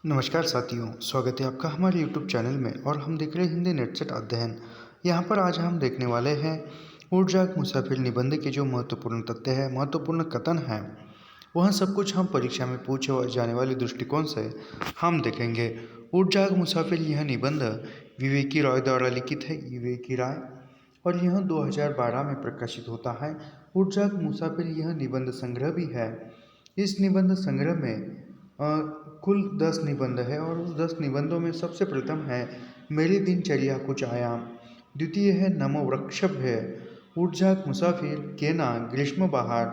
नमस्कार साथियों, स्वागत है आपका हमारे YouTube चैनल में और हम देख रहे हैं हिंदी नेट सेट अध्ययन। यहाँ पर आज हम देखने वाले हैं उड़जाक मुसाफिर निबंध के जो महत्वपूर्ण तथ्य है, महत्वपूर्ण कथन है, वह सब कुछ हम परीक्षा में पूछे जाने वाले दृष्टिकोण से हम देखेंगे। उड़जाक मुसाफिर यह निबंध विवेकी रॉय द्वारा लिखित है, विवेकी राय, और यह 2012 में प्रकाशित होता है। उड़जाक मुसाफिर यह निबंध संग्रह भी है। इस निबंध संग्रह में कुल 10 निबंध है और उस 10 निबंधों में सबसे प्रथम है मेरी दिनचर्या कुछ आयाम, द्वितीय है नमो वृक्षभ है, उड़जाक मुसाफिर, केना, ग्रीष्म बहार,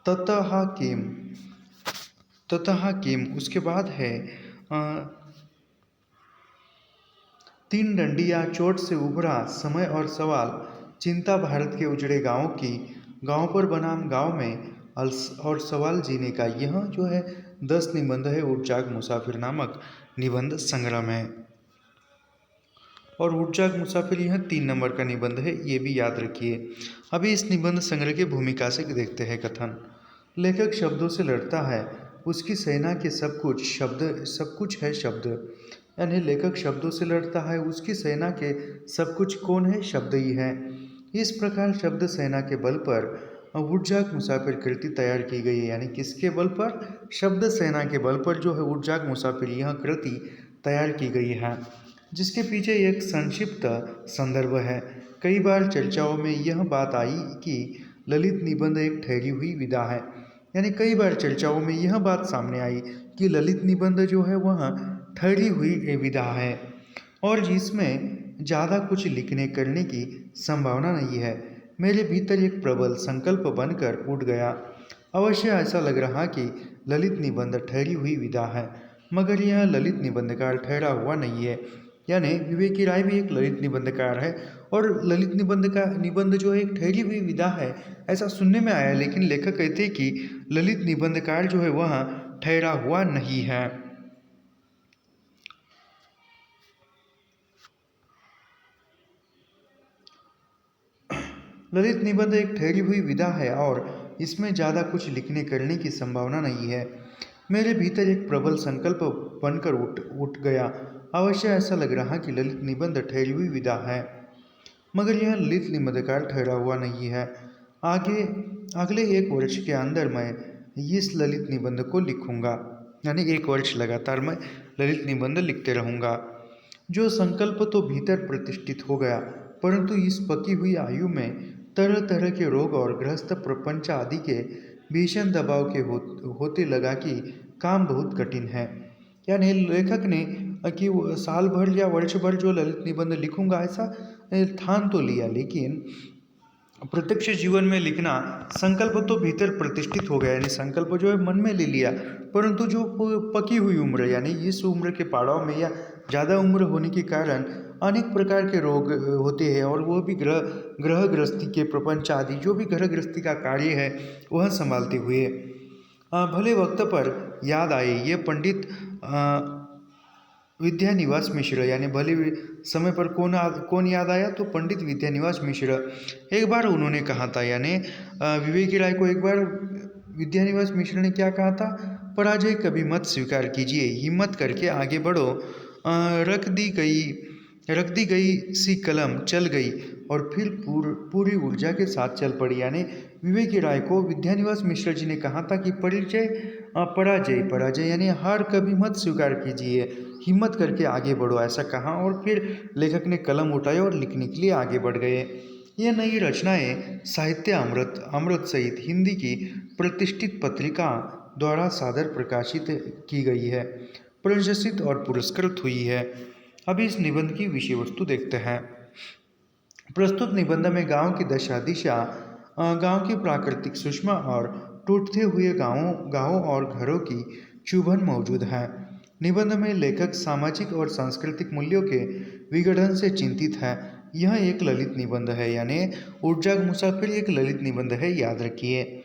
ततः किम। उसके बाद है तीन डंडियाँ, चोट से उभरा, समय और सवाल, चिंता, भारत के उजड़े गाँव की, गाँव पर बनाम गाँव में, और सवाल जीने का। यह जो है 10 निबंध है उड़जाक मुसाफिर नामक निबंध संग्रह में। और उड़जाक मुसाफिर यह 3 नंबर का निबंध है, ये भी याद रखिए। अभी इस निबंध संग्रह की भूमिका से देखते हैं कथन। लेखक शब्दों से लड़ता है, उसकी सेना के सब कुछ है शब्द। यानी लेखक शब्दों से लड़ता है, उसकी सेना के सब कुछ कौन है? शब्द ही है। इस प्रकार शब्द सेना के बल पर उड़जाक मुसाफिर कृति तैयार की गई है। यानी किसके बल पर? शब्द सेना के बल पर जो है उड़जाक मुसाफिर यह कृति तैयार की गई है, जिसके पीछे एक संक्षिप्त संदर्भ है। कई बार चर्चाओं में यह बात आई कि ललित निबंध एक ठहरी हुई विधा है। यानी कई बार चर्चाओं में यह बात सामने आई कि ललित निबंध जो है वह ठहरी हुई विधा है और जिसमें ज़्यादा कुछ लिखने करने की संभावना नहीं है। मेरे भीतर एक प्रबल संकल्प बनकर उठ गया। अवश्य ऐसा लग रहा कि ललित निबंध ठहरी हुई विधा है, मगर यह ललित निबंधकार ठहरा हुआ नहीं है। यानी विवेकी राय भी एक ललित निबंधकार है और ललित निबंध जो है एक ठहरी हुई विधा है, ऐसा सुनने में आया। लेकिन लेखक कहते हैं कि ललित निबंधकार जो है वह ठहरा हुआ नहीं है। ललित निबंध एक ठहरी हुई विधा है और इसमें ज़्यादा कुछ लिखने करने की संभावना नहीं है। मेरे भीतर एक प्रबल संकल्प बनकर उठ गया। अवश्य ऐसा लग रहा कि ललित निबंध ठहरी हुई विधा है, मगर यह ललित निबंधकार ठहरा हुआ नहीं है। अगले 1 वर्ष के अंदर मैं इस ललित निबंध को लिखूंगा। यानी 1 वर्ष लगातार मैं ललित निबंध लिखते रहूंगा। जो संकल्प तो भीतर प्रतिष्ठित हो गया, परंतु इस पकी हुई आयु में तरह तरह के रोग और गृहस्थ प्रपंच आदि के भीषण दबाव के होते लगा कि काम बहुत कठिन है। यानी लेखक ने कि साल भर या वर्ष भर जो ललित निबंध लिखूंगा ऐसा ठान तो लिया, लेकिन प्रत्यक्ष जीवन में लिखना संकल्प तो भीतर प्रतिष्ठित हो गया। यानी संकल्प जो है मन में ले लिया, परंतु जो पकी हुई उम्र यानी इस उम्र के पड़ाव में या ज़्यादा उम्र होने के कारण अनेक प्रकार के रोग होते हैं और वो भी ग्रह गृहस्थी के प्रपंच आदि जो भी ग्रह गृहस्थी का कार्य है वह संभालते हुए भले वक्त पर याद आए ये पंडित विद्यानिवास मिश्र। यानी भले समय पर कौन याद आया? तो पंडित विद्यानिवास मिश्र। एक बार उन्होंने कहा था, यानी विवेकी राय को एक बार विद्यानिवास मिश्र ने क्या कहा था? पराजय कभी मत स्वीकार कीजिए, हिम्मत करके आगे बढ़ो। रख दी गई सी कलम चल गई और फिर पूरी ऊर्जा के साथ चल पड़ी। यानी विवेकी राय को विद्यानिवास मिश्र जी ने कहा था कि पराजय यानी हार कभी मत स्वीकार कीजिए, हिम्मत करके आगे बढ़ो, ऐसा कहा। और फिर लेखक ने कलम उठाई और लिखने के लिए आगे बढ़ गए। ये नई रचनाएं साहित्य अमृत सहित हिंदी की प्रतिष्ठित पत्रिका द्वारा सादर प्रकाशित की गई है, प्रशंसित और पुरस्कृत हुई है। अभी इस निबंध की विषय वस्तु देखते हैं। प्रस्तुत निबंध में गांव की दशा दिशा, गांव की प्राकृतिक सुषमा और टूटते हुए गांवों और घरों की चुभन मौजूद है। निबंध में लेखक सामाजिक और सांस्कृतिक मूल्यों के विघटन से चिंतित है। यह एक ललित निबंध है, यानी उड़जाक मुसाफिर एक ललित निबंध है, याद रखिए।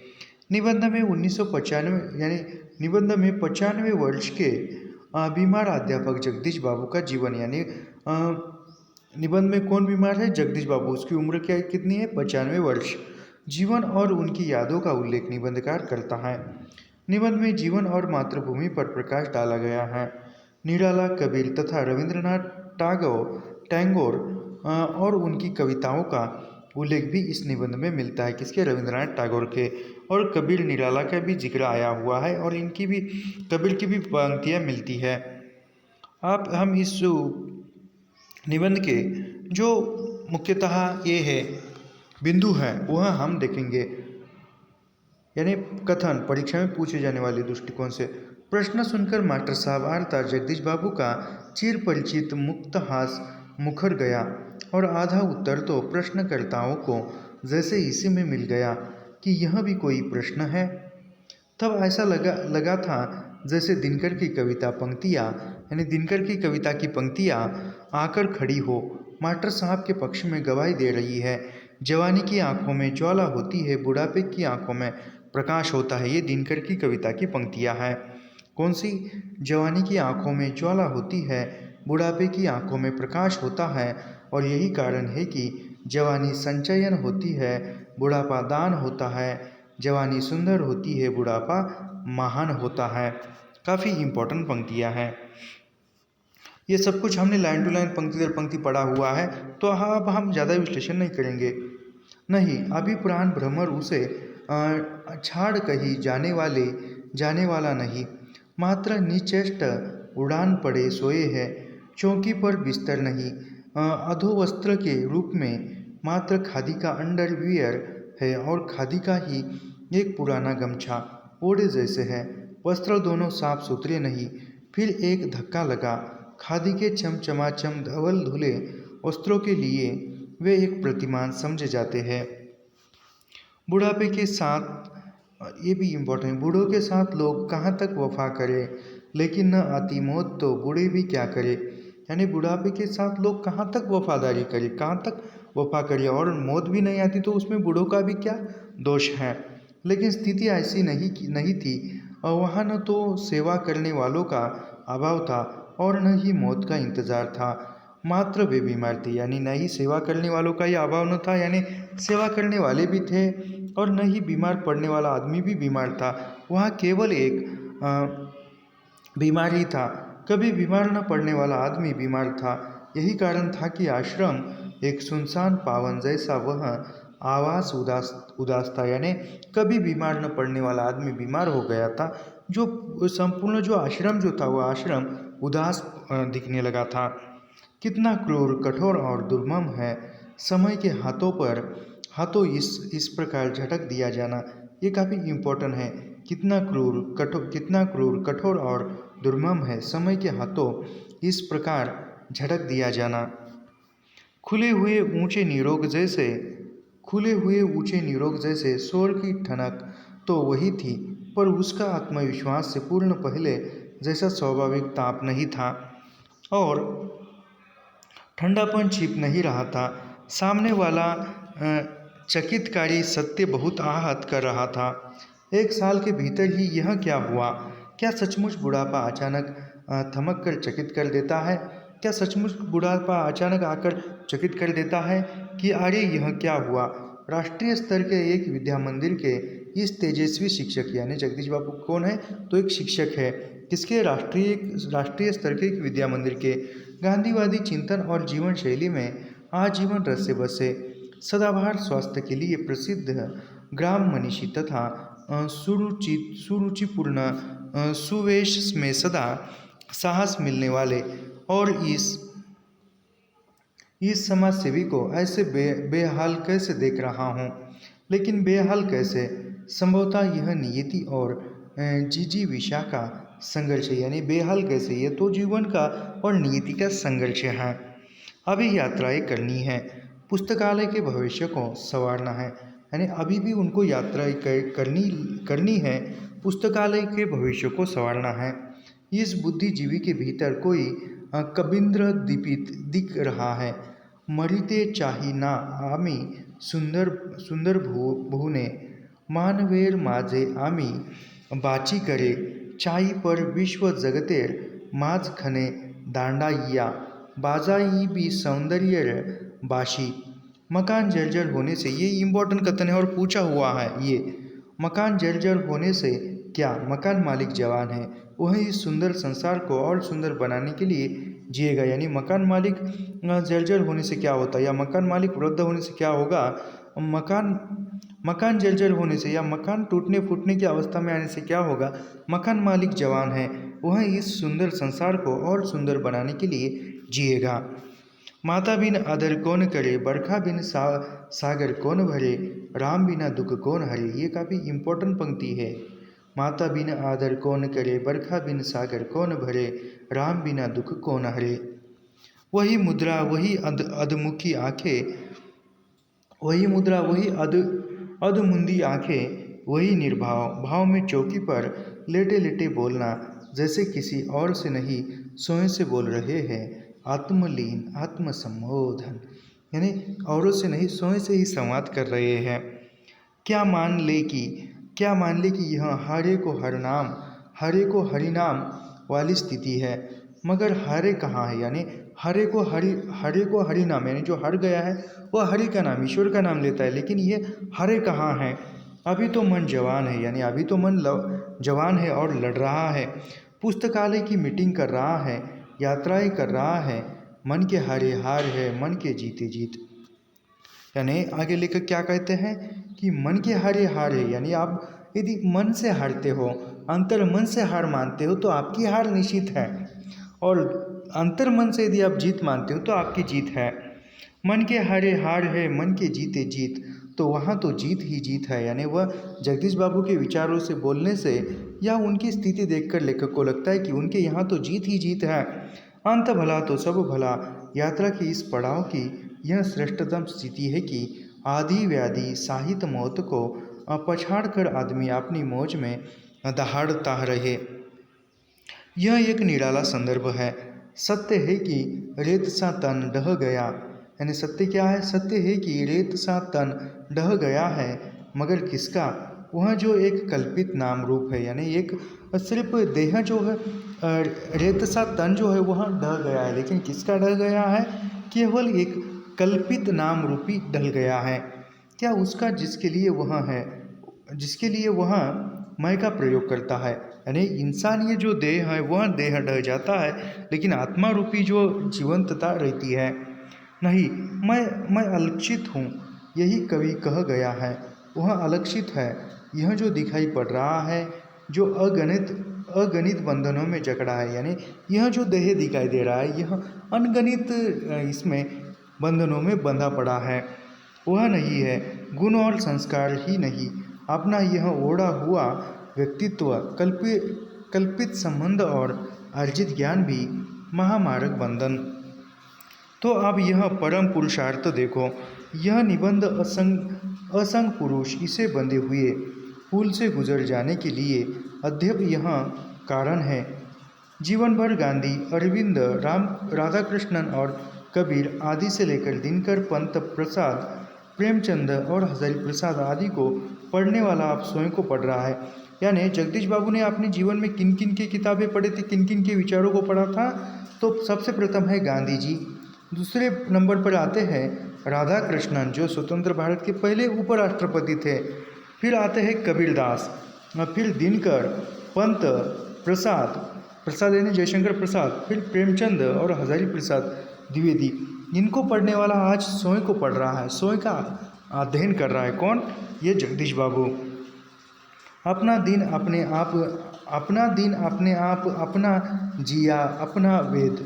निबंध में 1995 यानी निबंध में 95 वर्ष के बीमार अध्यापक जगदीश बाबू का जीवन। यानी निबंध में कौन बीमार है? जगदीश बाबू। उसकी उम्र कितनी है? 95 वर्ष। जीवन और उनकी यादों का उल्लेख निबंधकार करता है। निबंध में जीवन और मातृभूमि पर प्रकाश डाला गया है। निराला, कबीर तथा रविंद्रनाथ टैगोर और उनकी कविताओं का उल्लेख भी इस निबंध में मिलता है। किसके? रविंद्रनाथ टैगोर के। और कबीर, निराला का भी जिक्र आया हुआ है और इनकी भी, कबीर की भी पंक्तियाँ मिलती है। हम इस निबंध के जो मुख्यतः ये है बिंदु हैं वह हम देखेंगे, यानी कथन परीक्षा में पूछे जाने वाले दृष्टिकोण से। प्रश्न सुनकर मास्टर साहब अर्थात जगदीश बाबू का चिर परिचित मुक्त हास मुखर गया और आधा उत्तर तो प्रश्नकर्ताओं को जैसे इसी में मिल गया कि यह भी कोई प्रश्न है। तब ऐसा लगा था जैसे दिनकर की कविता पंक्तियाँ, यानी दिनकर की कविता की पंक्तियाँ आकर खड़ी हो, मास्टर साहब के पक्ष में गवाही दे रही है। जवानी की आंखों में ज्वाला होती है, बुढ़ापे की आंखों में प्रकाश होता है। ये दिनकर की कविता की पंक्तियाँ हैं। कौन सी? जवानी की आंखों में ज्वाला होती है, बुढ़ापे की आंखों में प्रकाश होता है, और यही कारण है कि जवानी संचयन होती है, बुढ़ापा दान होता है। जवानी सुंदर होती है, बुढ़ापा महान होता है। काफ़ी इम्पोर्टेंट पंक्तियाँ हैं। ये सब कुछ हमने लाइन टू लाइन, पंक्ति दर पंक्ति पढ़ा हुआ है, तो अब हम ज़्यादा विश्लेषण नहीं करेंगे। नहीं, अभी पुराण भ्रमर उसे छाड़ कहीं जाने वाला नहीं, मात्र निचेष्ट उड़ान पड़े सोए है, चौकी पर बिस्तर नहीं, अधोवस्त्र के रूप में मात्र खादी का अंडरवियर है और खादी का ही एक पुराना गमछा ओढ़े जैसे है। वस्त्र दोनों साफ सुथरे नहीं। फिर एक धक्का लगा। खादी के चमचमाचम धवल धुले वस्त्रों के लिए वे एक प्रतिमान समझे जाते हैं। बुढ़ापे के साथ, ये भी इम्पोर्टेंट, बूढ़ों के साथ लोग कहाँ तक वफा करें, लेकिन न आती मौत तो बूढ़े भी क्या करें। यानी बुढ़ापे के साथ लोग कहाँ तक वफादारी करें, कहाँ तक वफा करें, और मौत भी नहीं आती तो उसमें बूढ़ों का भी क्या दोष है। लेकिन स्थिति ऐसी नहीं थी। वहाँ न तो सेवा करने वालों का अभाव था और न ही मौत का इंतजार था, मात्र वे बीमार थे। यानी न ही सेवा करने वालों का ये अभाव न था, यानी सेवा करने वाले भी थे, और न ही बीमार पड़ने वाला आदमी भी बीमार था। वहाँ केवल एक बीमार ही था। कभी बीमार न पड़ने वाला आदमी बीमार था। यही कारण था कि आश्रम एक सुनसान पावन जैसा वह आवास उदास था। यानी कभी बीमार न पड़ने वाला आदमी बीमार हो गया था। जो संपूर्ण जो आश्रम जो था वह आश्रम उदास दिखने लगा था। कितना क्रूर, कठोर और दुर्मम है समय के हाथों इस प्रकार झटक दिया जाना। ये काफ़ी इम्पोर्टेंट है। कितना क्रूर, कठोर और दुर्मम है समय के हाथों इस प्रकार झटक दिया जाना। खुले हुए ऊंचे निरोग जैसे स्वर की ठनक तो वही थी, पर उसका आत्मविश्वास से पूर्ण पहले जैसा स्वाभाविक ताप नहीं था और ठंडापन छिप नहीं रहा था। सामने वाला चकितकारी सत्य बहुत आहत कर रहा था। 1 साल के भीतर ही यह क्या हुआ? क्या सचमुच बुढ़ापा अचानक थमक कर चकित कर देता है? क्या सचमुच बुढ़ापा अचानक आकर चकित कर देता है कि अरे यह क्या हुआ? राष्ट्रीय स्तर के एक विद्या मंदिर के इस तेजस्वी शिक्षक, यानी जगदीश बाबू कौन है? तो एक शिक्षक है। किसके? राष्ट्रीय स्तर के एक विद्या मंदिर के। गांधीवादी चिंतन और जीवन शैली में आजीवन रस से बसे, सदाबहार स्वास्थ्य के लिए प्रसिद्ध ग्राम मनीषी तथा सुरुचिपूर्ण सुवेश में सदा साहस मिलने वाले और इस समाज सेवी को ऐसे बेहाल कैसे देख रहा हूँ। लेकिन बेहाल कैसे? संभवतः यह नियति और जिजीविषा का संघर्ष है। यानी बेहाल कैसे? ये तो जीवन का और नियति का संघर्ष है। अभी यात्राएं करनी है, पुस्तकालय के भविष्य को संवारना है। यानी अभी भी उनको यात्राएं करनी है, पुस्तकालय के भविष्य को संवारना है। इस बुद्धिजीवी के भीतर कोई कबींद्र दीपित दिख रहा है। मरिते चाही ना आमी सुंदर भुवने, मानवेर माझे आमी बाची करे, चाई पर विश्व जगतेर माझखने दांडाइया, बाजाई भी सौंदर्य बाशी। मकान जर्जर होने से, ये इम्पोर्टेंट कथन है और पूछा हुआ है। ये मकान जर्जर होने से क्या मकान मालिक जवान है, वह इस सुंदर संसार को और सुंदर बनाने के लिए जिएगा। यानी मकान मालिक जर्जर होने से क्या होता है, या मकान मालिक वृद्ध होने से क्या होगा, मकान जर्जर होने से या मकान टूटने फूटने की अवस्था में आने से क्या होगा, मकान मालिक जवान है, वह इस सुंदर संसार को और सुंदर बनाने के लिए जिएगा। माता बिन आदर कौन करे, बरखा बिन सागर कौन भरे, राम बिना दुख कौन हरे। ये काफ़ी इम्पोर्टेंट पंक्ति है। माता बिन आदर कौन करे, बरखा बिन सागर कौन भरे, राम बिना दुख कौन हरे। वही मुद्रा वही अधमुखी आंखें, वही मुद्रा वही अधमुंदी आंखें, वही निर्भाव भाव में चौकी पर लेटे लेटे बोलना, जैसे किसी और से नहीं स्वयं से बोल रहे हैं। आत्मलीन आत्मसंबोधन, यानी औरों से नहीं स्वयं से ही संवाद कर रहे हैं। क्या मान ले कि यह हरे को हरिनाम वाली स्थिति है, मगर हरे कहाँ है। यानी हरे को हरिनाम, यानी जो हर गया है वह हरि का नाम, ईश्वर का नाम लेता है, लेकिन ये हरे कहाँ है। अभी तो मन जवान है, यानी अभी तो मन जवान है और लड़ रहा है, पुस्तकालय की मीटिंग कर रहा है, यात्राएं कर रहा है, मन के हारे हार है, मन के जीते जीत। यानी आगे लेकर क्या कहते हैं कि मन के हारे हार है, यानी आप यदि मन से हारते हो, अंतर मन से हार मानते हो तो आपकी हार निश्चित है, और अंतर मन से यदि आप जीत मानते हो तो आपकी जीत है। मन के हारे हार है, मन के जीते जीत, तो वहाँ तो जीत ही जीत है। यानी वह जगदीश बाबू के विचारों से बोलने से या उनकी स्थिति देखकर लेखक को लगता है कि उनके यहाँ तो जीत ही जीत है। अंत भला तो सब भला, यात्रा की इस पड़ाव की यह श्रेष्ठतम स्थिति है कि आदि व्याधि साहित्य मौत को पछाड़ कर आदमी अपनी मौज में दहाड़ता रहे। यह एक निराला संदर्भ है। सत्य है कि रेत सा तन ढह गया, यानी सत्य क्या है, सत्य है कि रेत सा तन ढह गया है, मगर किसका, वह जो एक कल्पित नाम रूप है। यानी एक सिर्फ देह जो है, रेत सा तन जो है वह ढह गया है, लेकिन किसका ढह गया है, केवल एक कल्पित नाम रूपी ढल गया है। क्या उसका जिसके लिए वह है, जिसके लिए वह मैं का प्रयोग करता है। यानी इंसान ये जो देह है वह देह ढह जाता है, लेकिन आत्मा रूपी जो जीवंतता रहती है नहीं। मैं अलक्षित हूँ, यही कवि कह गया है, वह अलक्षित है। यह जो दिखाई पड़ रहा है, जो अगणित बंधनों में जकड़ा है, यानी यह जो देह दिखाई दे रहा है यह अनगणित इसमें बंधनों में बंधा पड़ा है, वह नहीं है। गुण और संस्कार ही नहीं, अपना यह ओढ़ा हुआ व्यक्तित्व, कल्पित संबंध और अर्जित ज्ञान भी महामारक बंधन। तो अब यह परम पुरुषार्थ देखो, यह निबंध असंग पुरुष इसे बंधे हुए पुल से गुजर जाने के लिए अद्यप यह कारण है। जीवन भर गांधी, अरविंद, राधा कृष्णन और कबीर आदि से लेकर दिनकर पंत प्रसाद, प्रेमचंद और हजारी प्रसाद आदि को पढ़ने वाला आप स्वयं को पढ़ रहा है। यानी जगदीश बाबू ने अपने जीवन में किन किन की किताबें पढ़ी थी, किन किन के विचारों को पढ़ा था, तो सबसे प्रथम है गांधी जी, दूसरे नंबर पर आते हैं राधा कृष्णन जो स्वतंत्र भारत के पहले उपराष्ट्रपति थे, फिर आते हैं कबीरदास, फिर दिनकर, पंत, प्रसाद यानी जयशंकर प्रसाद, फिर प्रेमचंद और हजारी प्रसाद द्विवेदी। इनको पढ़ने वाला आज स्वयं को पढ़ रहा है, स्वयं का अध्ययन कर रहा है। कौन? ये जगदीश बाबू। अपना दिन अपने आप अपना जिया, अपना वेद,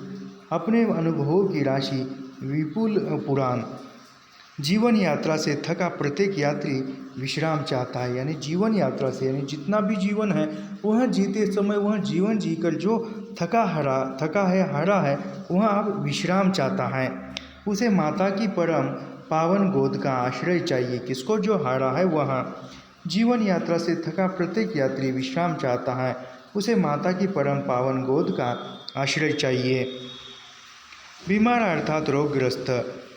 अपने अनुभवों की राशि विपुल पुराण। जीवन यात्रा से थका प्रत्येक यात्री विश्राम चाहता है। यानी जीवन यात्रा से, यानी जितना भी जीवन है वह जीते समय वह जीवन जीकर जो थका है हारा है वह अब विश्राम चाहता है। उसे माता की परम पावन गोद का आश्रय चाहिए। किसको? जो हारा है वह। जीवन यात्रा से थका प्रत्येक यात्री विश्राम चाहता है, उसे माता की परम पावन गोद का आश्रय चाहिए। बीमार अर्थात रोगग्रस्त,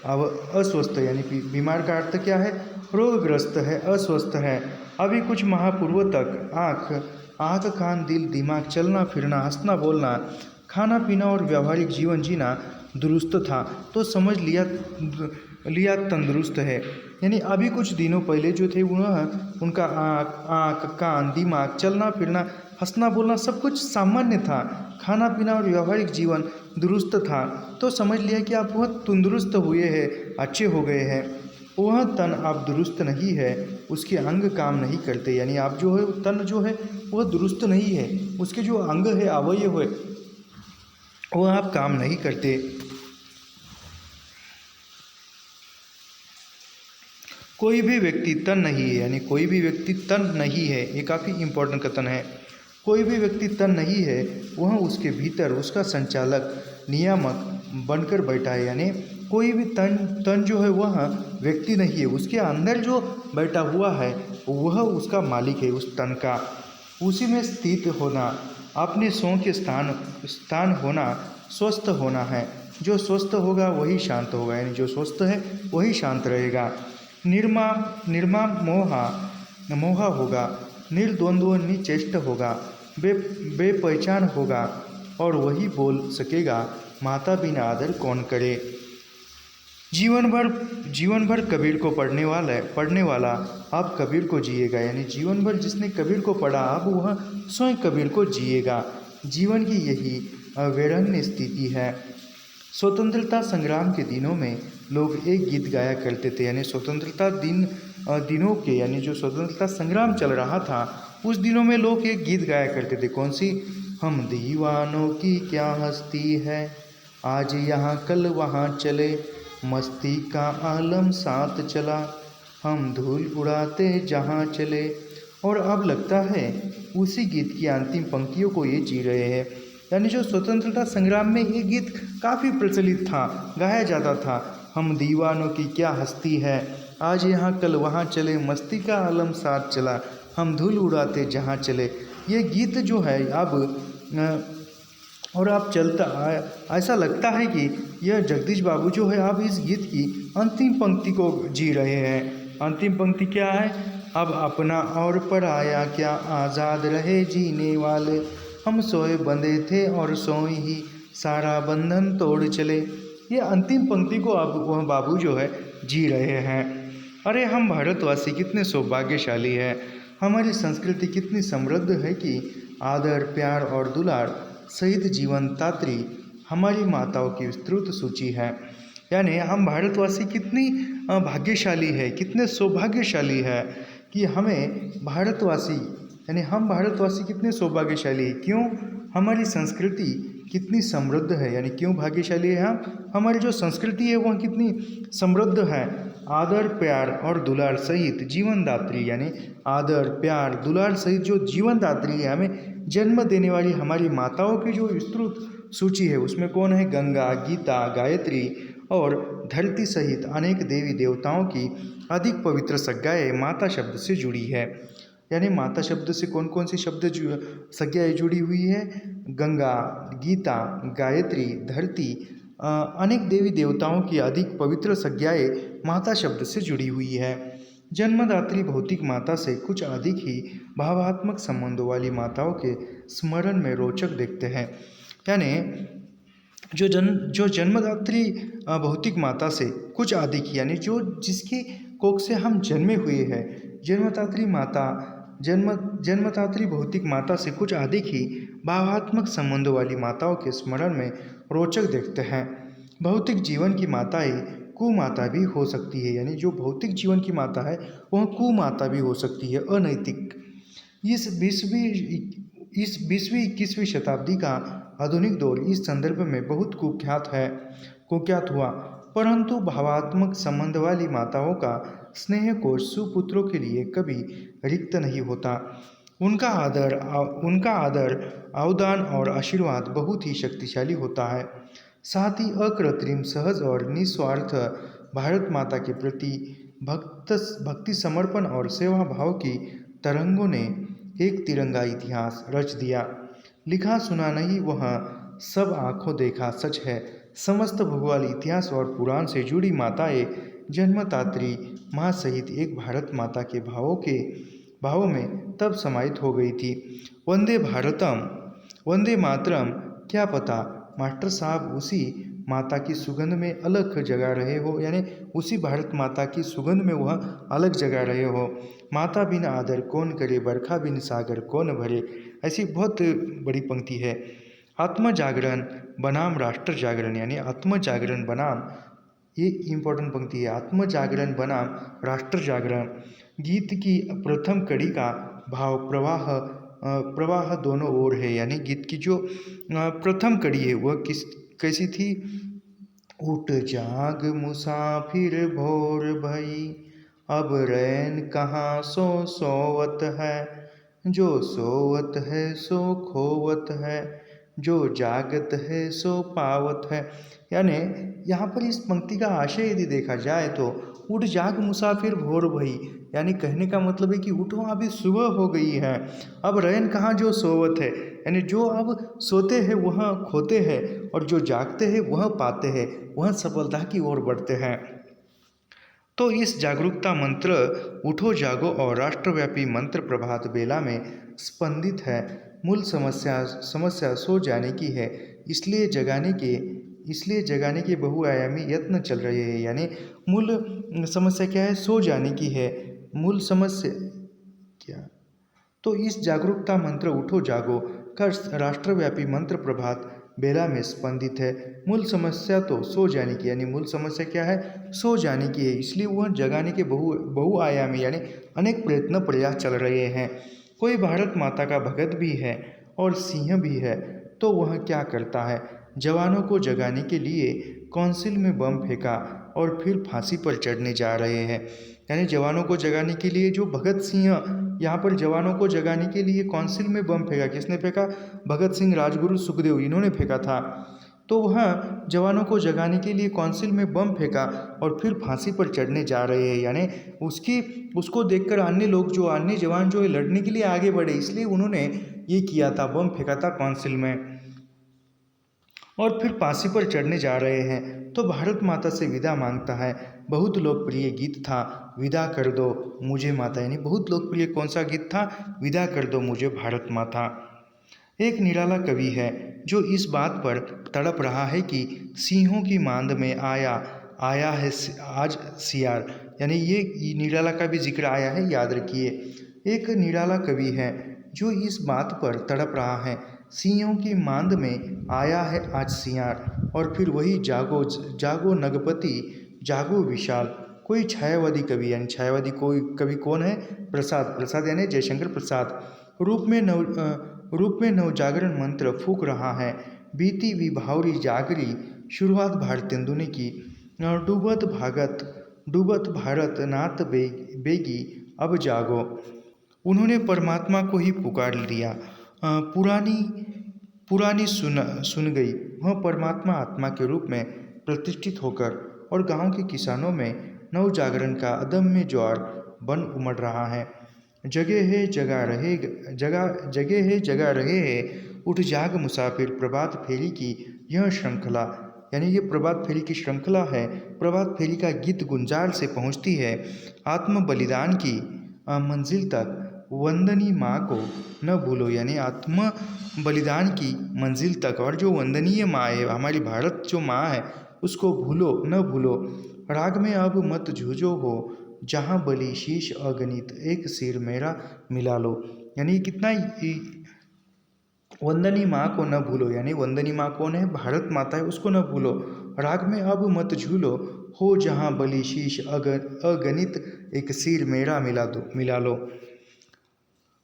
अब अस्वस्थ, यानी बीमार का अर्थ क्या है? रोगग्रस्त है, अस्वस्थ है। अभी कुछ माह पूर्व तक आँख कान दिल दिमाग, चलना फिरना, हंसना बोलना, खाना पीना और व्यावहारिक जीवन जीना दुरुस्त था, तो समझ लिया लिया तंदुरुस्त है। यानी अभी कुछ दिनों पहले जो थे उनका आँख कान दिमाग चलना फिरना हंसना बोलना सब कुछ सामान्य था, खाना पीना और व्यवहारिक जीवन दुरुस्त था। तो समझ लिया कि आप बहुत तंदुरुस्त हुए हैं, अच्छे हो गए हैं। वह तन आप दुरुस्त नहीं है, उसके अंग काम नहीं करते। यानी आप जो है तन जो है वह दुरुस्त नहीं है, उसके जो अंग है अवयव है वह आप काम नहीं करते। कोई भी व्यक्ति तन नहीं है, यानी कोई भी व्यक्ति तन नहीं है, ये काफ़ी इम्पोर्टेंट कथन है। कोई भी व्यक्ति तन नहीं है, वह उसके भीतर उसका संचालक नियामक बनकर बैठा है। यानी कोई भी तन जो है वह व्यक्ति नहीं है, उसके अंदर जो बैठा हुआ है वह उसका मालिक है, उस तन का। उसी में स्थित होना, अपने सौ के स्थान होना, स्वस्थ होना है। जो स्वस्थ होगा वही शांत होगा, यानी जो स्वस्थ है वही शांत रहेगा। निर्मम मोहा होगा, निर्द्वंद्व निश्चेष्ट होगा, बेपहचान होगा और वही बोल सकेगा माता बिना आदर कौन करे। जीवन भर कबीर को पढ़ने वाला अब कबीर को जिएगा। यानी जीवन भर जिसने कबीर को पढ़ा अब वह स्वयं कबीर को जिएगा। जीवन की यही अवेरण्य स्थिति है। स्वतंत्रता संग्राम के दिनों में लोग एक गीत गाया करते थे। यानी स्वतंत्रता दिनों के, यानी जो स्वतंत्रता संग्राम चल रहा था उस दिनों में लोग एक गीत गाया करते थे। कौन सी? हम दीवानों की क्या हस्ती है, आज यहाँ कल वहाँ चले, मस्ती का आलम साथ चला, हम धूल उड़ाते जहाँ चले। और अब लगता है उसी गीत की अंतिम पंक्तियों को ये जी रहे हैं। यानी जो स्वतंत्रता संग्राम में ये गीत काफ़ी प्रचलित था, गाया जाता था। हम दीवानों की क्या हस्ती है, आज यहाँ कल वहाँ चले, मस्ती का आलम साथ चला, हम धूल उड़ाते जहाँ चले। ये गीत जो है अब और आप ऐसा लगता है कि यह जगदीश बाबू जो है अब इस गीत की अंतिम पंक्ति को जी रहे हैं। अंतिम पंक्ति क्या है? अब अपना और पराया क्या, आज़ाद रहे जीने वाले, हम सोए बंधे थे और सोए ही सारा बंधन तोड़ चले। ये अंतिम पंक्ति को अब वह बाबू जो है जी रहे हैं। अरे हम भारतवासी कितने सौभाग्यशाली हैं, हमारी संस्कृति कितनी समृद्ध है कि आदर प्यार और दुलार सहित जीवन दात्री हमारी माताओं की विस्तृत सूची है। यानी हम भारतवासी कितनी भाग्यशाली है, कितने सौभाग्यशाली है कि हमें भारतवासी, यानी हम भारतवासी कितने सौभाग्यशाली है। क्यों? हमारी संस्कृति कितनी समृद्ध है। यानी क्यों भाग्यशाली है हम? हमारी जो संस्कृति है वह कितनी समृद्ध है। आदर प्यार और दुलार सहित जीवनदात्री, यानी आदर प्यार दुलार सहित जो जीवनदात्री है, हमें जन्म देने वाली हमारी माताओं की जो विस्तृत सूची है उसमें कौन है? गंगा, गीता, गायत्री और धरती सहित अनेक देवी देवताओं की अधिक पवित्र संज्ञाएँ माता शब्द से जुड़ी है। यानी माता शब्द से कौन कौन सी संज्ञाएँ जुड़ी हुई है? गंगा, गीता, गायत्री, धरती, अनेक देवी देवताओं की अधिक पवित्र संज्ञाएँ माता शब्द से जुड़ी हुई है। जन्मदात्री भौतिक माता से कुछ अधिक ही भावात्मक संबंधों वाली माताओं के स्मरण में रोचक देखते हैं। यानी जो जन्मदात्री भौतिक माता से कुछ अधिक, यानी जो जिसकी कोख से हम जन्मे हुए हैं, जन्मदात्री भौतिक माता से कुछ अधिक ही भावात्मक संबंधों वाली माताओं के स्मरण में रोचक देखते हैं। भौतिक जीवन की माताएं कुमाता भी हो सकती है। यानी जो भौतिक जीवन की माता है वह कुमाता भी हो सकती है, अनैतिक। इस 20वीं-21वीं शताब्दी का आधुनिक दौर इस संदर्भ में बहुत कुख्यात हुआ। परंतु भावात्मक संबंध वाली माताओं का स्नेह कोश सुपुत्रों के लिए कभी रिक्त नहीं होता। उनका आदर अवदान और आशीर्वाद बहुत ही शक्तिशाली होता है। साथ ही अकृत्रिम, सहज और निस्वार्थ भारत माता के प्रति भक्ति, समर्पण और सेवा भाव की तरंगों ने एक तिरंगा इतिहास रच दिया। लिखा सुना नहीं, वह सब आंखों देखा सच है। समस्त भूगोल, इतिहास और पुराण से जुड़ी माताएं जन्मदात्री माँ सहित एक भारत माता के भावों में तब समाहित हो गई थी। वंदे भारतम, वंदे मातरम, क्या पता मास्टर साहब उसी माता की सुगंध में अलग जगह रहे हो, यानी उसी भारत माता की सुगंध में वह अलग जगह रहे हो। माता बिन आदर कौन करे, बरखा बिन सागर कौन भरे। ऐसी बहुत बड़ी पंक्ति है। आत्म जागरण बनाम राष्ट्र जागरण, यानी आत्म जागरण बनाम, ये इम्पोर्टेंट पंक्ति है, आत्म जागरण बनाम राष्ट्र जागरण। गीत की प्रथम कड़ी का भाव प्रवाह दोनों ओर है, यानी गीत की जो प्रथम कड़ी है वह कैसी थी। उठ जाग मुसाफिर भोर भई, अब रैन कहाँ सो सोवत है, जो सोवत है सो खोवत है, जो जागत है सो पावत है। यानी यहाँ पर इस पंक्ति का आशय यदि देखा जाए तो उठ जाग मुसाफिर भोर भई, यानी कहने का मतलब है कि उठो अभी सुबह हो गई है, अब रैन कहाँ जो सोवत है, यानी जो अब सोते हैं वह खोते हैं और जो जागते हैं वह पाते हैं, वह सफलता की ओर बढ़ते हैं। तो इस जागरूकता मंत्र उठो जागो और राष्ट्रव्यापी मंत्र प्रभात बेला में स्पंदित है। मूल समस्या सो जाने की है, इसलिए जगाने के बहुआयामी यत्न चल रहे हैं। यानी मूल समस्या क्या है, सो जाने की है। मूल समस्या क्या, तो इस जागरूकता मंत्र उठो जागो का राष्ट्रव्यापी मंत्र प्रभात बेला में स्पंदित है। मूल समस्या तो सो जाने की, यानी मूल समस्या क्या है, सो जाने की है, इसलिए वह जगाने के बहुआयामी यानी अनेक प्रयास चल रहे हैं। कोई भारत माता का भगत भी है और सिंह भी है, तो वह क्या करता है, जवानों को जगाने के लिए काउंसिल में बम फेंका और फिर फांसी पर चढ़ने जा रहे हैं। यानी जवानों को जगाने के लिए जो भगत सिंह, यहाँ पर जवानों को जगाने के लिए काउंसिल में बम फेंका, किसने फेंका, भगत सिंह, राजगुरु, सुखदेव, इन्होंने फेंका था। तो वह जवानों को जगाने के लिए काउंसिल में बम फेंका और फिर फांसी पर चढ़ने जा रहे हैं। यानी उसको देखकर अन्य लोग, जो अन्य जवान जो है लड़ने के लिए आगे बढ़े, इसलिए उन्होंने ये किया था, बम फेंका था काउंसिल में और फिर फांसी पर चढ़ने जा रहे हैं। तो भारत माता से विदा मांगता है। बहुत लोकप्रिय गीत था विदा कर दो मुझे माता, यानी बहुत लोकप्रिय कौन सा गीत था, विदा कर दो मुझे भारत माता। एक निराला कवि है जो इस बात पर तड़प रहा है कि सिंहों की मांद में आया है आज सियार, यानी ये निराला का भी जिक्र आया है, याद रखिए। एक निराला कवि है जो इस बात पर तड़प रहा है, सिंहों की मांद में आया है आज सियार, और फिर वही जागो जागो नगपति जागो विशाल। कोई छायावादी कवि, यानी छायावादी कोई कवि कौन है, प्रसाद यानी जयशंकर प्रसाद, रूप में नवजागरण मंत्र फूंक रहा है। बीती विभावरी जागरी शुरुआत भारतेंदु ने की, डूबत भारत नाथ बेगी अब जागो। उन्होंने परमात्मा को ही पुकार लिया। पुरानी सुन गई, वह परमात्मा आत्मा के रूप में प्रतिष्ठित होकर, और गांव के किसानों में नव जागरण का अदम्य ज्वार बन उमड़ रहा है। जगह है जगह रहे है, उठ जाग मुसाफिर प्रभात फेरी की यह श्रृंखला, यानी ये प्रभात फेरी की श्रृंखला है। प्रभात फेरी का गीत गुंजार से पहुंचती है आत्म बलिदान की मंजिल तक। वंदनी माँ को न भूलो, यानी आत्म बलिदान की मंजिल तक, और जो वंदनीय माँ है, हमारी भारत जो माँ है, उसको भूलो न भूलो। राग में अब मत जूझो हो, जहाँ बलि शीश अगणित एक सिर मेरा मिला लो। यानी कितना वंदनी माँ को न भूलो, यानी वंदनी माँ कौन है, भारत माता है, उसको न भूलो। राग में अब मत झूलो हो, जहाँ बलि शीश अगणित एक सिर मेरा मिला लो।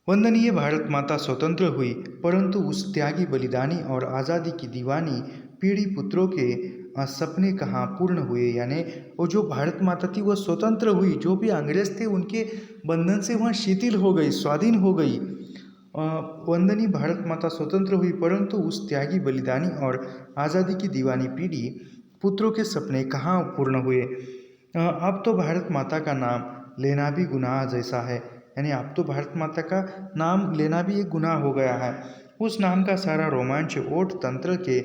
वंदनीय भारत माता स्वतंत्र हुई, परंतु उस त्यागी, बलिदानी और आज़ादी की दीवानी पीढ़ी पुत्रों के सपने कहाँ पूर्ण हुए। यानी वो जो भारत माता थी वह स्वतंत्र हुई, जो भी अंग्रेज थे उनके बंधन से वह शिथिल हो गई, स्वाधीन हो गई। वंदनी भारत माता स्वतंत्र हुई, परंतु उस त्यागी, बलिदानी और आज़ादी की दीवानी पीढ़ी पुत्रों के सपने कहाँ पूर्ण हुए। अब तो भारत माता का नाम लेना भी गुनाह जैसा है, यानी अब तो भारत माता का नाम लेना भी एक गुनाह हो गया है। उस नाम का सारा रोमांच ओट तंत्र के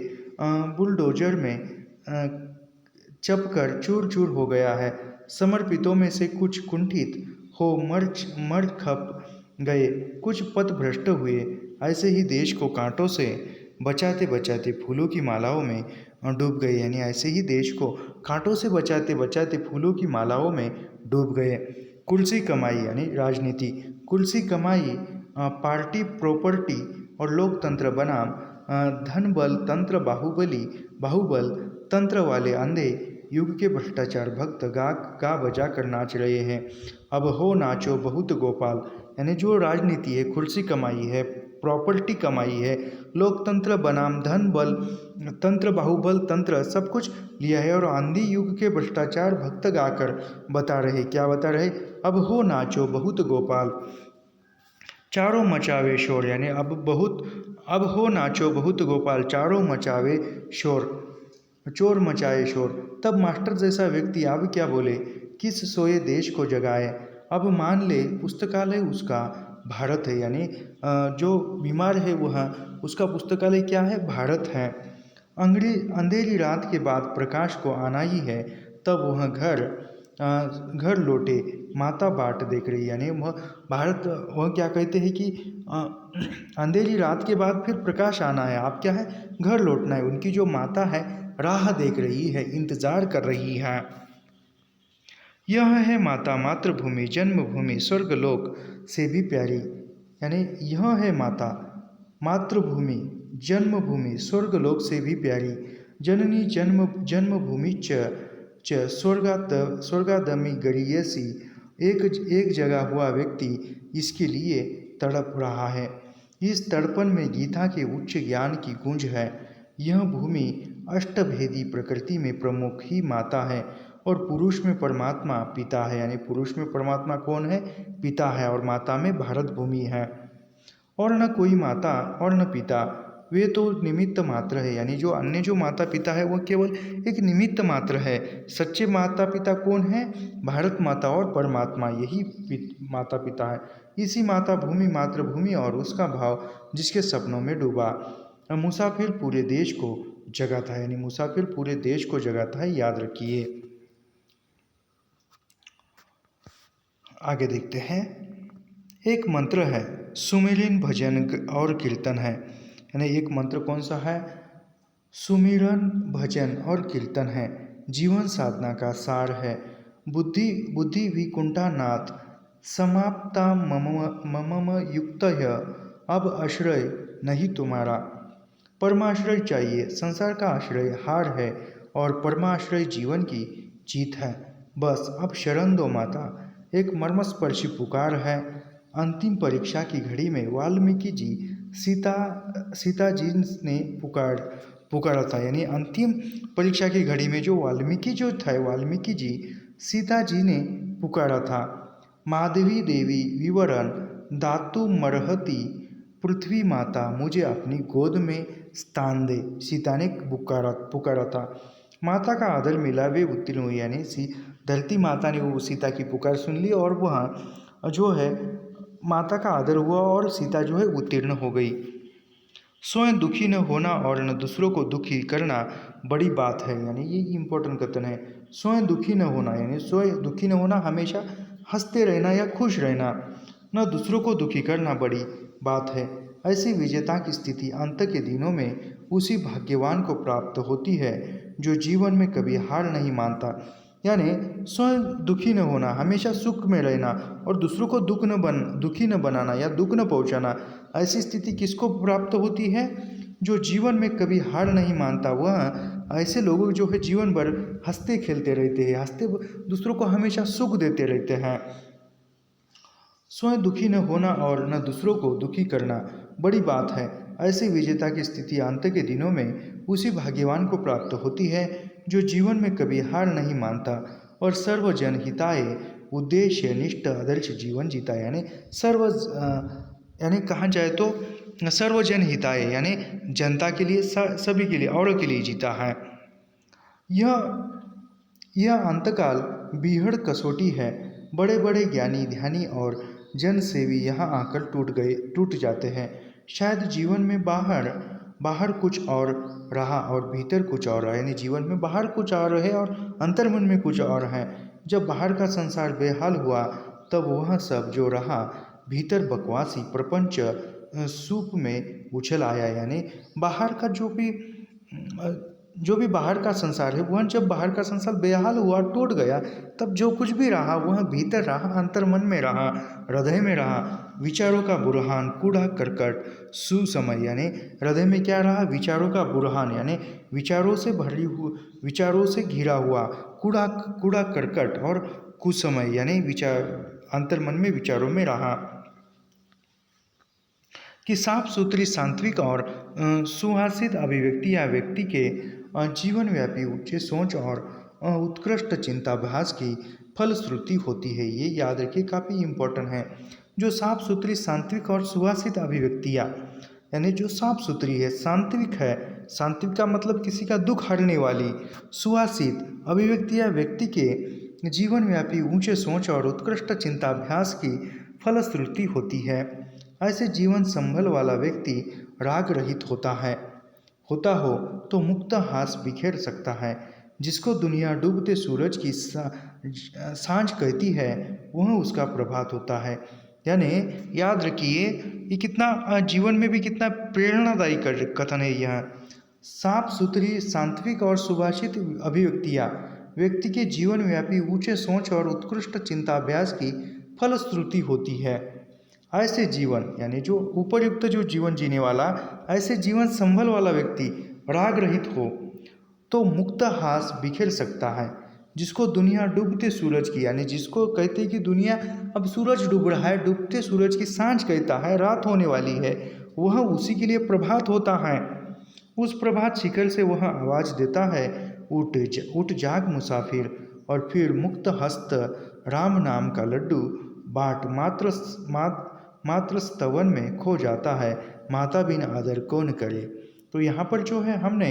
बुलडोजर में चपकर चूर चूर हो गया है। समर्पितों में से कुछ कुंठित हो मर खप गए, कुछ पथ भ्रष्ट हुए। ऐसे ही देश को कांटों से बचाते बचाते फूलों की मालाओं में डूब गए। यानी ऐसे ही देश को कांटों से बचाते बचाते फूलों की मालाओं में डूब गए। कुलसी कमाई यानी राजनीति। कुलसी कमाई पार्टी प्रॉपर्टी और लोकतंत्र बनाम धन बल तंत्र बाहुबल तंत्र वाले अंधे युग के भ्रष्टाचार भक्त गा बजा कर नाच रहे हैं। अब हो नाचो बहुत गोपाल। यानी जो राजनीति है, कुर्सी कमाई है, प्रॉपर्टी कमाई है, लोकतंत्र बनाम धन बल तंत्र बाहुबल तंत्र सब कुछ लिया है और आंधी युग के भ्रष्टाचार भक्त गाकर बता रहे, क्या बता रहे? अब हो नाचो बहुत गोपाल, चारों मचावे शोर। यानी अब हो नाचो बहुत गोपाल, चारों मचावे शोर, चोर मचाए शोर। तब मास्टर जैसा व्यक्ति अब क्या बोले, किस सोए देश को जगाए। अब मान ले पुस्तकालय उसका भारत है। यानी जो बीमार है वह उसका पुस्तकालय क्या है? भारत है। अंधेरी रात के बाद प्रकाश को आना ही है, तब वह घर लौटे माता बाट देख रही। यानी वह भारत, वह क्या कहते हैं कि अंधेरी रात के बाद फिर प्रकाश आना है, आप क्या है? घर लौटना है। उनकी जो माता है राह देख रही है, इंतजार कर रही है। यह है माता मातृभूमि जन्मभूमि स्वर्गलोक से भी प्यारी। यानी यह है माता मातृभूमि जन्मभूमि स्वर्गलोक से भी प्यारी, जननी जन्मभूमि च स्वर्गादमि गरीयसी। एक जगह हुआ व्यक्ति इसके लिए तड़प रहा है। इस तड़पन में गीता के उच्च ज्ञान की गूंज है। यह भूमि अष्टभेदी प्रकृति में प्रमुख ही माता है और पुरुष में परमात्मा पिता है। यानी पुरुष में परमात्मा कौन है? पिता है। और माता में भारत भूमि है। और न कोई माता और न पिता, वे तो निमित्त मात्र है। यानी जो अन्य जो माता पिता है वह केवल एक निमित्त मात्र है। सच्चे माता पिता कौन है? भारत माता और परमात्मा, यही माता पिता है। इसी माता भूमि मातृभूमि और उसका भाव जिसके सपनों में डूबा मुसाफिर पूरे देश को जगाता है। यानी मुसाफिर पूरे देश को जगाता है, याद रखिए। आगे देखते हैं। एक मंत्र है, सुमिरन भजन और कीर्तन है। यानी एक मंत्र कौन सा है? सुमिरन भजन और कीर्तन है, जीवन साधना का सार है। बुद्धि विकुंठा नाथ समाप्ता मम युक्त, अब आश्रय नहीं तुम्हारा। परमाश्रय चाहिए, संसार का आश्रय हार है और परमाश्रय जीवन की जीत है। बस अब शरण दो माता। एक मर्मस्पर्शी पुकार है। अंतिम परीक्षा की घड़ी में वाल्मीकि जी सीता जी ने पुकारा था। यानी अंतिम परीक्षा की घड़ी में जो वाल्मीकि जी सीता जी ने पुकारा था। माधवी देवी विवरण दातु मरहती, पृथ्वी माता मुझे अपनी गोद में स्थान दे, सीता ने पुकारा था। माता का आदर मिला, वे उत्तीर्ण हुई। यानी धरती माता ने वो सीता की पुकार सुन ली और वह जो है माता का आदर हुआ और सीता जो है उत्तीर्ण हो गई। स्वयं दुखी न होना और न दूसरों को दुखी करना बड़ी बात है। यानी ये इम्पोर्टेंट कथन है। स्वयं दुखी न होना, यानी स्वयं दुखी न होना, हमेशा हंसते रहना या खुश रहना, न दूसरों को दुखी करना बड़ी बात है। ऐसी विजेता की स्थिति अंत के दिनों में उसी भाग्यवान को प्राप्त होती है जो जीवन में कभी हार नहीं मानता। यानी स्वयं दुखी न होना, हमेशा सुख में रहना और दूसरों को दुखी न बनाना या दुख न पहुंचाना। ऐसी स्थिति किसको प्राप्त होती है? जो जीवन में कभी हार नहीं मानता। वह ऐसे लोग जो है जीवन भर हंसते खेलते रहते हैं, दूसरों को हमेशा सुख देते रहते हैं। स्वयं दुखी न होना और न दूसरों को दुखी करना बड़ी बात है। ऐसी विजेता की स्थिति अंत के दिनों में उसी भाग्यवान को प्राप्त होती है जो जीवन में कभी हार नहीं मानता और सर्वजन हिताय उद्देश्य निष्ठ आदर्श जीवन जीता है। यानी कहा जाए तो सर्वजन हिताय, यानी जनता के लिए, सभी के लिए, औरों के लिए जीता है। यह अंतकाल बीहड़ कसौटी है। बड़े बड़े ज्ञानी ध्यानी और जनसेवी यहाँ आकर टूट जाते हैं। शायद जीवन में बाहर कुछ और रहा और भीतर कुछ और है। यानी जीवन में बाहर कुछ और है और अंतर्मन में कुछ और है। जब बाहर का संसार बेहाल हुआ तब वह सब जो रहा भीतर बकवासी प्रपंच सूप में उछल आया, यानी बाहर का जो भी बाहर का संसार है, वह जब बाहर का संसार बेहाल हुआ, टूट गया, तब जो कुछ भी रहा वह भीतर रहा, अंतर्मन में रहा, हृदय में रहा। विचारों का बुरहान, कूड़ा करकट, सुसमय, यानी हृदय में क्या रहा? विचारों का बुरहान, यानी विचारों से भरी हुई, विचारों से घिरा हुआ कूड़ा कूड़ा करकट, और कुसमय, यानी विचार अंतर्मन में विचारों में रहा। कि साफ सुथरी, सात्विक और सुहासित अभिव्यक्ति या व्यक्ति के जीवन व्यापी उच्च सोच और उत्कृष्ट चिंताभास की फलश्रुति होती है। ये याद रखिए, काफ़ी इम्पोर्टेंट है। जो साफ सुथरी, सात्विक और सुहासित अभिव्यक्तियाँ, यानी जो साफ सुथरी है, सात्विक है, सात्विक का मतलब किसी का दुख हरने वाली, सुहासित अभिव्यक्तियाँ व्यक्ति के जीवन व्यापी ऊंचे सोच और उत्कृष्ट चिंताभ्यास की फलश्रुति होती है। ऐसे जीवन संभल वाला व्यक्ति राग रहित होता हो तो मुक्त हास बिखेर सकता है। जिसको दुनिया डूबते सूरज की सांझ कहती है, वह उसका प्रभात होता है। यानी याद रखिए, ये कितना जीवन में भी कितना प्रेरणादायी कथन है यह। साफ सुथरी, सात्विक और सुभाषित अभिव्यक्तियाँ व्यक्ति के जीवन व्यापी ऊंचे सोच और उत्कृष्ट चिंताभ्यास की फलश्रुति होती है। ऐसे जीवन, यानी जो उपयुक्त जो जीवन जीने वाला, ऐसे जीवन संभल वाला व्यक्ति राग रहित हो तो मुक्त हास बिखेर सकता है। जिसको दुनिया डूबते सूरज की, यानी जिसको कहते हैं कि दुनिया अब सूरज डूब रहा है, डूबते सूरज की सांझ कहता है, रात होने वाली है, वह उसी के लिए प्रभात होता है। उस प्रभात शिखर से वह आवाज़ देता है, उठ जाग मुसाफिर, और फिर मुक्त हस्त राम नाम का लड्डू बाट मात्र स्तवन में खो जाता है, माता बिन आदर कौन करे। तो यहाँ पर जो है हमने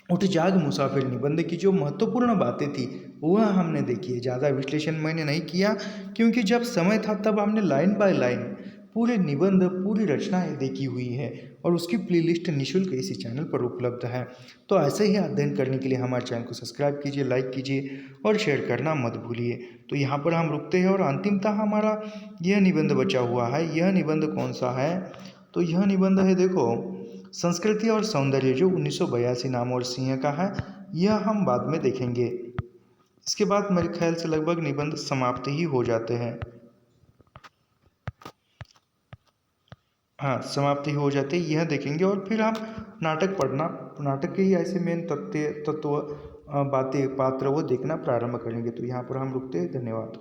उठ जाग मुसाफिर निबंध की जो महत्वपूर्ण बातें थी वह हमने देखी है। ज़्यादा विश्लेषण मैंने नहीं किया, क्योंकि जब समय था तब हमने लाइन बाय लाइन पूरे निबंध, पूरी रचनाएं देखी हुई है, और उसकी प्लेलिस्ट निःशुल्क इसी चैनल पर उपलब्ध है। तो ऐसे ही अध्ययन करने के लिए हमारे चैनल को सब्सक्राइब कीजिए, लाइक कीजिए और शेयर करना मत भूलिए। तो यहाँ पर हम रुकते हैं, और अंतिमतः हमारा यह निबंध बचा हुआ है। यह निबंध कौन सा है? तो यह निबंध है, देखो, संस्कृति और सौंदर्य, जो 1982 नाम और सिंह का है। यह हम बाद में देखेंगे। इसके बाद मेरे ख्याल से लगभग निबंध समाप्त ही हो जाते हैं। हाँ, समाप्ति हो जाती है, यह देखेंगे, और फिर हम नाटक पढ़ना, नाटक के ही ऐसे मेन तत्व बातें, पात्र वो देखना प्रारंभ करेंगे। तो यहाँ पर हम रुकते हैं। धन्यवाद।